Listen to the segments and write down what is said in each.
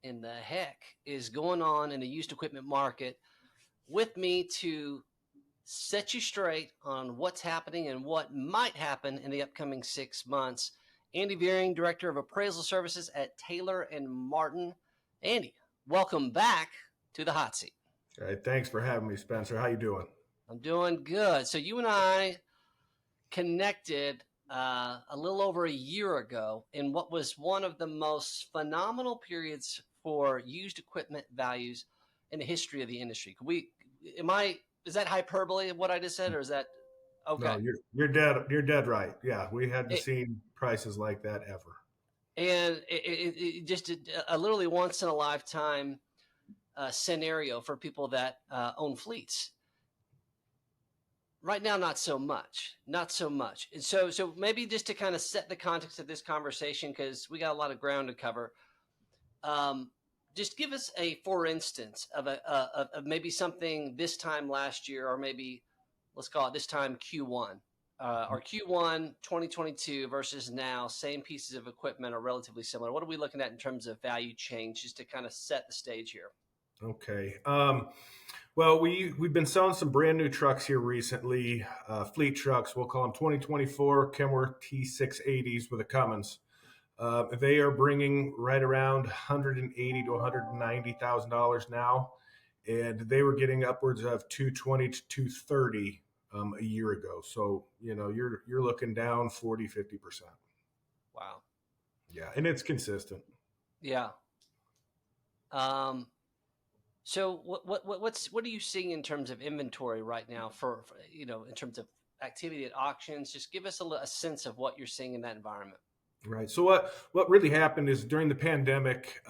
in the heck is going on in the used equipment market? With me to set you straight on what's happening and what might happen in the upcoming 6 months. Andy Veering, Director of Appraisal Services at Taylor and Martin. Andy, welcome back to the hot seat. All right, thanks for having me, Spencer. How you doing? I'm doing good. So you and I connected a little over a year ago in what was one of the most phenomenal periods for used equipment values in the history of the industry. Is that hyperbole of what I just said, or is that okay? No, you're dead right. Yeah, we hadn't seen prices like that ever. And it just a literally once in a lifetime scenario for people that own fleets. Right now, not so much. And so maybe just to kind of set the context of this conversation, because we got a lot of ground to cover. Just give us for instance, of maybe something this time last year, or maybe let's call it this time Q1, or Q1 2022 versus now. Same pieces of equipment are relatively similar. What are we looking at in terms of value change, just to kind of set the stage here? Okay. Well, we've been selling some brand new trucks here recently, fleet trucks. We'll call them 2024 Kenworth T680s with a Cummins. They are bringing right around $180,000 to $190,000 now, and they were getting upwards of $220,000 to $230,000 a year ago. So you're looking down 40-50%. Wow. Yeah, and it's consistent. Yeah. So what are you seeing in terms of inventory right now for in terms of activity at auctions? Just give us a sense of what you're seeing in that environment. Right. So what really happened is during the pandemic,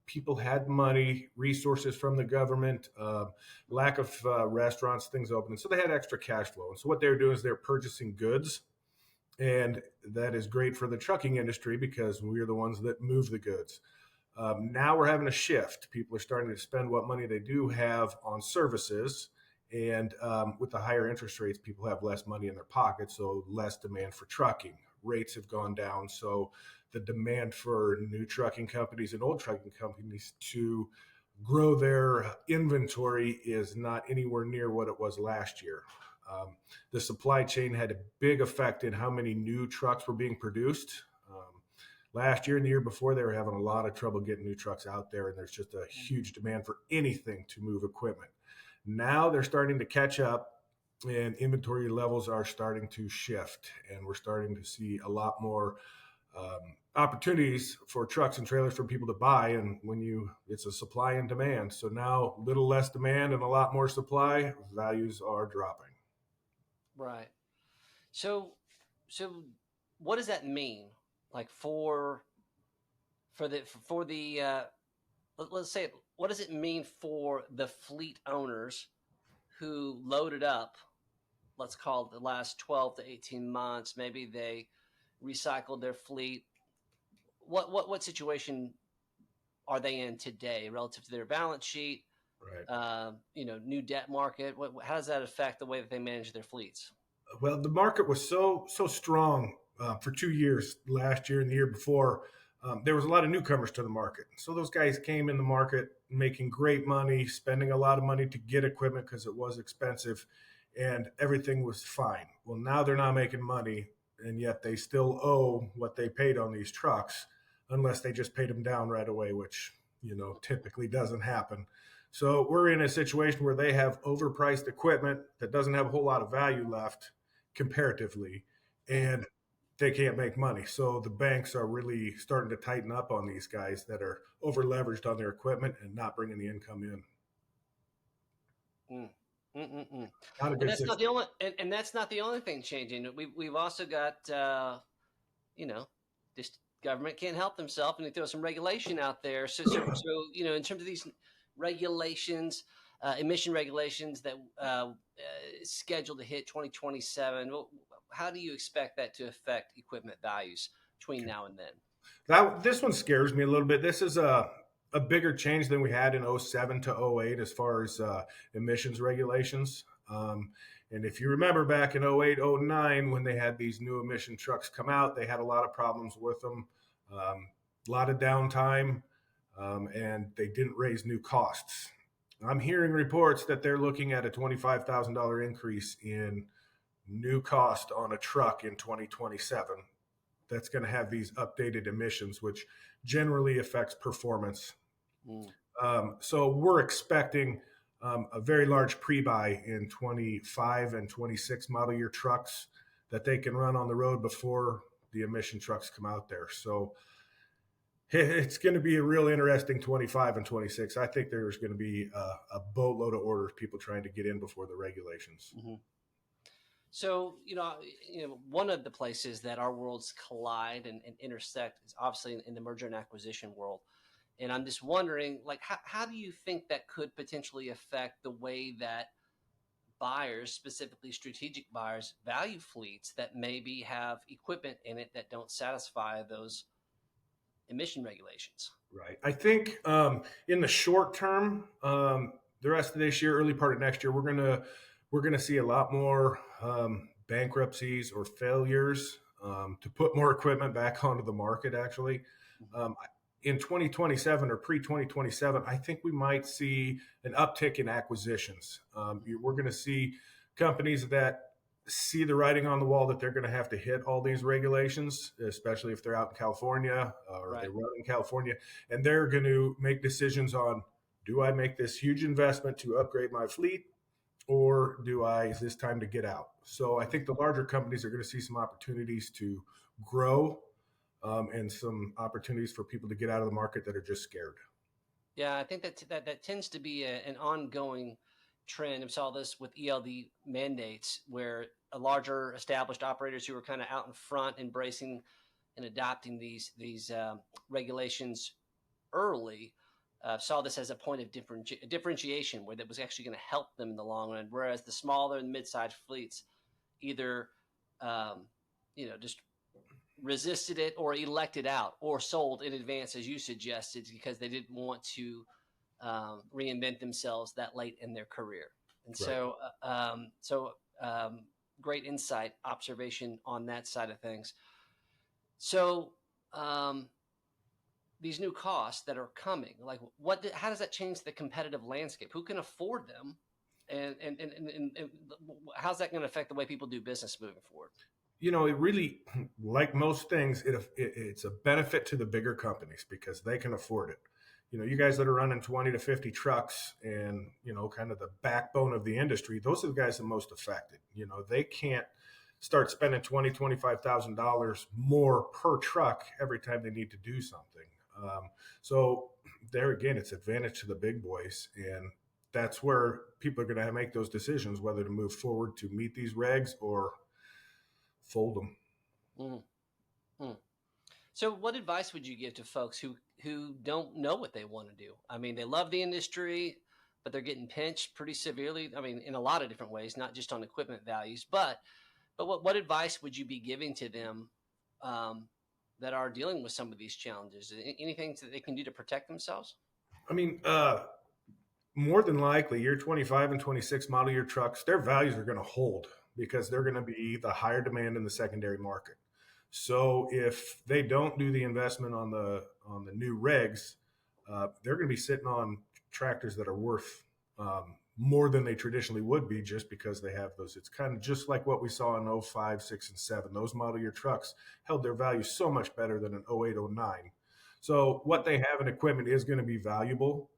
people had money, resources from the government, lack of restaurants, things open, so they had extra cash flow. And so what they're doing is they're purchasing goods, and that is great for the trucking industry because we're the ones that move the goods. Now we're having a shift. People are starting to spend what money they do have on services. And with the higher interest rates, people have less money in their pockets, so less demand for trucking. Rates have gone down. So the demand for new trucking companies and old trucking companies to grow their inventory is not anywhere near what it was last year. The supply chain had a big effect in how many new trucks were being produced. Last year and the year before, they were having a lot of trouble getting new trucks out there, and there's just a huge demand for anything to move equipment. Now they're starting to catch up, and inventory levels are starting to shift, and we're starting to see a lot more opportunities for trucks and trailers for people to buy. And it's a supply and demand. So now a little less demand and a lot more supply, values are dropping. Right. So what does that mean? Like for the let's say, what does it mean for the fleet owners who loaded up, let's call it the last 12 to 18 months, maybe they recycled their fleet. What situation are they in today relative to their balance sheet? Right. New debt market. How does that affect the way that they manage their fleets? Well, the market was so strong for 2 years, last year and the year before. There was a lot of newcomers to the market. So those guys came in the market making great money, spending a lot of money to get equipment because it was expensive, and everything was fine. Well, now they're not making money, and yet they still owe what they paid on these trucks, unless they just paid them down right away, which typically doesn't happen. So we're in a situation where they have overpriced equipment that doesn't have a whole lot of value left comparatively, and they can't make money. So the banks are really starting to tighten up on these guys that are over leveraged on their equipment and not bringing the income in. And that's not the only, and that's not the only thing changing. We've also got, this government can't help themselves, and they throw some regulation out there. So in terms of these regulations, emission regulations that scheduled to hit 2027. How do you expect that to affect equipment values between now and then? This one scares me a little bit. This is a bigger change than we had in 07 to 08 as far as emissions regulations. And if you remember back in 08, 09, when they had these new emission trucks come out, they had a lot of problems with them, a lot of downtime. and they didn't raise new costs. I'm hearing reports that they're looking at a $25,000 increase in new cost on a truck in 2027. That's going to have these updated emissions, which generally affects performance. Mm. So we're expecting a very large pre-buy in 25 and 26 model year trucks that they can run on the road before the emission trucks come out there. So it's going to be a real interesting 25 and 26. I think there's going to be a boatload of orders, people trying to get in before the regulations. Mm-hmm. So, one of the places that our worlds collide and intersect is obviously in the merger and acquisition world. And I'm just wondering, like, how do you think that could potentially affect the way that buyers, specifically strategic buyers, value fleets that maybe have equipment in it that don't satisfy those emission regulations? Right. I think in the short term, the rest of this year, early part of next year, we're gonna see a lot more bankruptcies or failures to put more equipment back onto the market. Actually, um, in 2027 or pre 2027, I think we might see an uptick in acquisitions. We're going to see companies that see the writing on the wall that they're going to have to hit all these regulations, especially if they're out in California or they Right. run in California, and they're going to make decisions on, do I make this huge investment to upgrade my fleet, or is this time to get out? So I think the larger companies are going to see some opportunities to grow, and some opportunities for people to get out of the market that are just scared. Yeah, I think that tends to be an ongoing trend. I saw this with ELD mandates, where a larger established operators who were kind of out in front, embracing and adopting these regulations early, saw this as a point of differentiation, where that was actually going to help them in the long run. Whereas the smaller and mid-sized fleets either, just resisted it or elected out or sold in advance, as you suggested, because they didn't want to reinvent themselves that late in their career. And Right. so great insight, observation on that side of things. So these new costs that are coming, like how does that change the competitive landscape? Who can afford them? And how's that going to affect the way people do business moving forward? It really, like most things, it's a benefit to the bigger companies because they can afford it. You guys that are running 20 to 50 trucks and, kind of the backbone of the industry, those are the guys that are most affected. They can't start spending $25,000 more per truck every time they need to do something. So there again, it's advantage to the big boys. And that's where people are going to make those decisions, whether to move forward to meet these regs or fold them. Mm-hmm. So what advice would you give to folks who don't know what they want to do? I mean, they love the industry, but they're getting pinched pretty severely. I mean, in a lot of different ways, not just on equipment values, but what advice would you be giving to them that are dealing with some of these challenges? Anything that they can do to protect themselves? I mean, more than likely, your 25 and 26 model year trucks, their values are going to hold because they're going to be the higher demand in the secondary market. So if they don't do the investment on the new regs, they're going to be sitting on tractors that are worth more than they traditionally would be, just because they have those. It's kind of just like what we saw in 05, 6, and 7. Those model year trucks held their value so much better than an 08, 09. So what they have in equipment is going to be valuable.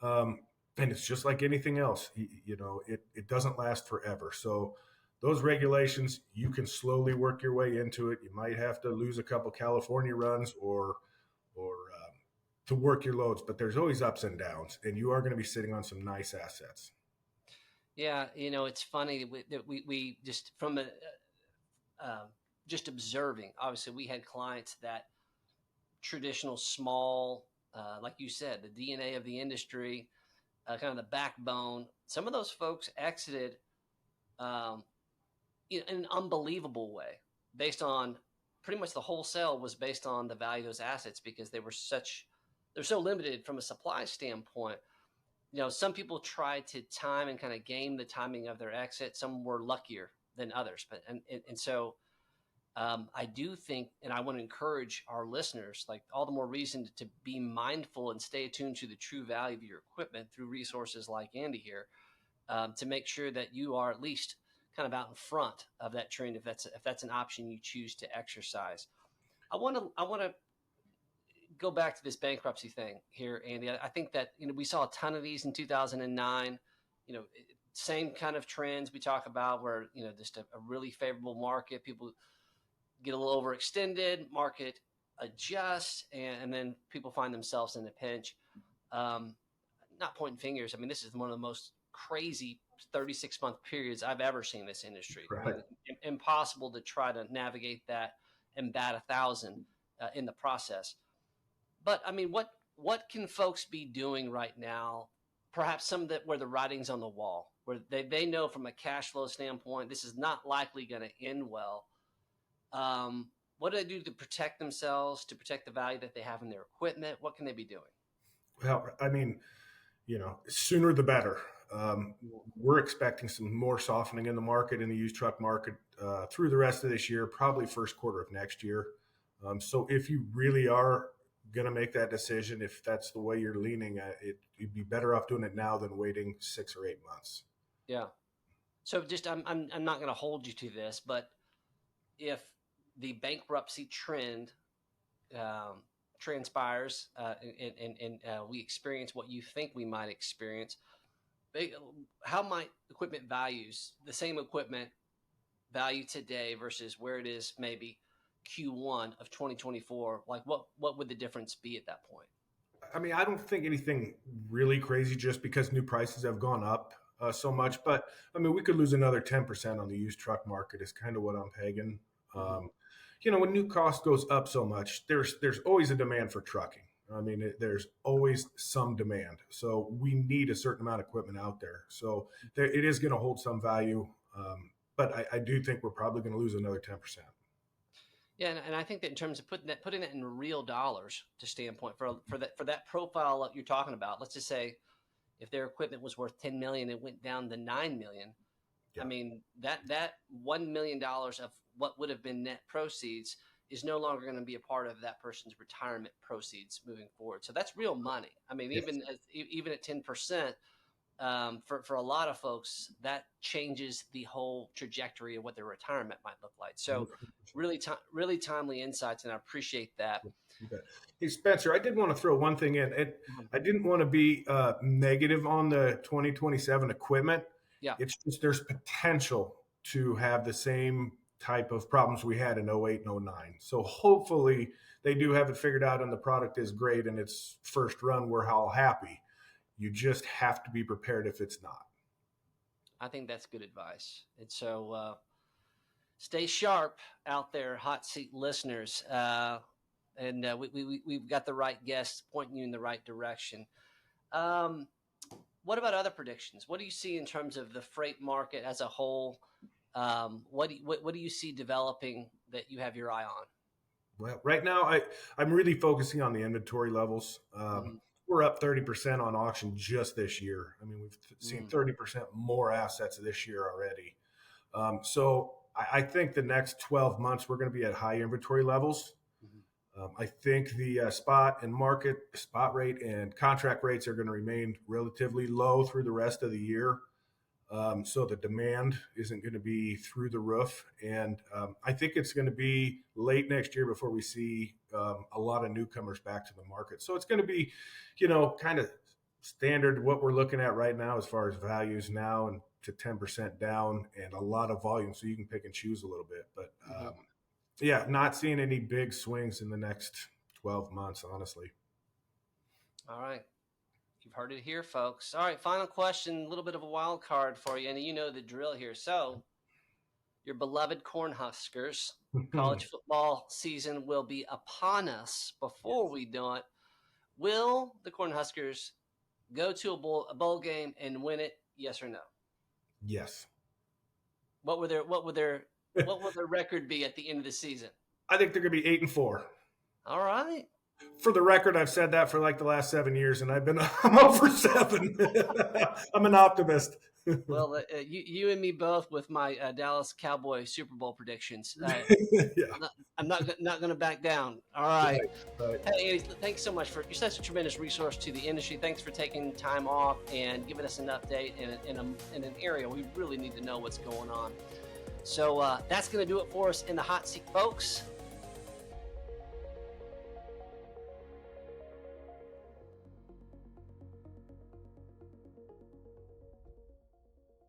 And it's just like anything else, it doesn't last forever. So those regulations, you can slowly work your way into it. You might have to lose a couple California runs or to work your loads, but there's always ups and downs, and you are going to be sitting on some nice assets. Yeah, it's funny that we just from just observing. Obviously, we had clients that traditional small, like you said, the DNA of the industry, kind of the backbone. Some of those folks exited in an unbelievable way, based on pretty much the wholesale was based on the value of those assets, because they're so limited from a supply standpoint. Some people tried to time and kind of game the timing of their exit. Some were luckier than others, but and so I do think, and I want to encourage our listeners, like all the more reason to be mindful and stay attuned to the true value of your equipment through resources like Andy here, to make sure that you are at least kind of out in front of that trend if that's an option you choose to exercise. I want to go back to this bankruptcy thing here, Andy. I think that we saw a ton of these in 2009. You know, same kind of trends we talk about, where just a really favorable market, people get a little overextended, market adjusts, and then people find themselves in a pinch. Not pointing fingers. I mean, this is one of the most crazy 36-month periods I've ever seen in this industry. Right. I mean, impossible to try to navigate that and bat 1,000 in the process. But I mean, what can folks be doing right now? Perhaps some that where the writing's on the wall, where they know from a cash flow standpoint, this is not likely going to end well. What do they do to protect themselves, to protect the value that they have in their equipment? What can they be doing? Well, I mean, sooner the better. We're expecting some more softening in the market, in the used truck market, through the rest of this year, probably first quarter of next year. So if you really are going to make that decision, if that's the way you're leaning, you'd be better off doing it now than waiting 6 or 8 months. Yeah. So just I'm not going to hold you to this, but if the bankruptcy trend transpires and we experience what you think we might experience, how might equipment values, the same equipment value today versus where it is maybe Q1 of 2024, like what would the difference be at that point? I mean, I don't think anything really crazy just because new prices have gone up so much. But I mean, we could lose another 10% on the used truck market is kind of what I'm pegging. When new cost goes up so much, there's always a demand for trucking. I mean, there's always some demand. So we need a certain amount of equipment out there. So it is going to hold some value. But I do think we're probably going to lose another 10%. Yeah, and I think that in terms of putting that in real dollars to standpoint for that profile that you're talking about, let's just say if their equipment was worth $10 million, it went down to $9 million. Yeah. I mean, that $1 million of what would have been net proceeds is no longer going to be a part of that person's retirement proceeds moving forward. So that's real money. I mean, yes. even at 10%, for a lot of folks, that changes the whole trajectory of what their retirement might look like. So really timely insights, and I appreciate that. Hey, Spencer, I did want to throw one thing in. I didn't want to be negative on the 2027 equipment. Yeah. It's just there's potential to have the same type of problems we had in 08 and 09. So hopefully they do have it figured out and the product is great and its first run, we're all happy. You just have to be prepared if it's not. I think that's good advice. And so stay sharp out there, hot seat listeners. And we've got the right guests pointing you in the right direction. What about other predictions? What do you see in terms of the freight market as a whole? What do you see developing that you have your eye on? Well, right now I'm really focusing on the inventory levels. We're up 30% on auction just this year. I mean, we've seen 30% more assets this year already. So I think the next 12 months, we're going to be at high inventory levels. I think the spot rate and contract rates are going to remain relatively low through the rest of the year. So the demand isn't going to be through the roof. And I think it's going to be late next year before we see a lot of newcomers back to the market. So it's going to be, kind of standard what we're looking at right now as far as values now and to 10% down and a lot of volume. So you can pick and choose a little bit. But not seeing any big swings in the next 12 months, honestly. All right. You've heard it here, folks. All right, final question, a little bit of a wild card for you, and you know the drill here. So, your beloved Cornhuskers, college football season will be upon us before we do it. Will the Cornhuskers go to a bowl game and win it? Yes or no? Yes. What will their record be at the end of the season? I think they're going to be 8-4. All right. For the record, I've said that for like the last 7 years, and I'm 0 for 7. I'm an optimist. Well, you and me both with my Dallas Cowboy Super Bowl predictions. Yeah, I'm not going to back down. All right. right, right. Hey, Andy, thanks so much you're such a tremendous resource to the industry. Thanks for taking time off and giving us an update in an area we really need to know what's going on. So that's going to do it for us in the hot seat, folks.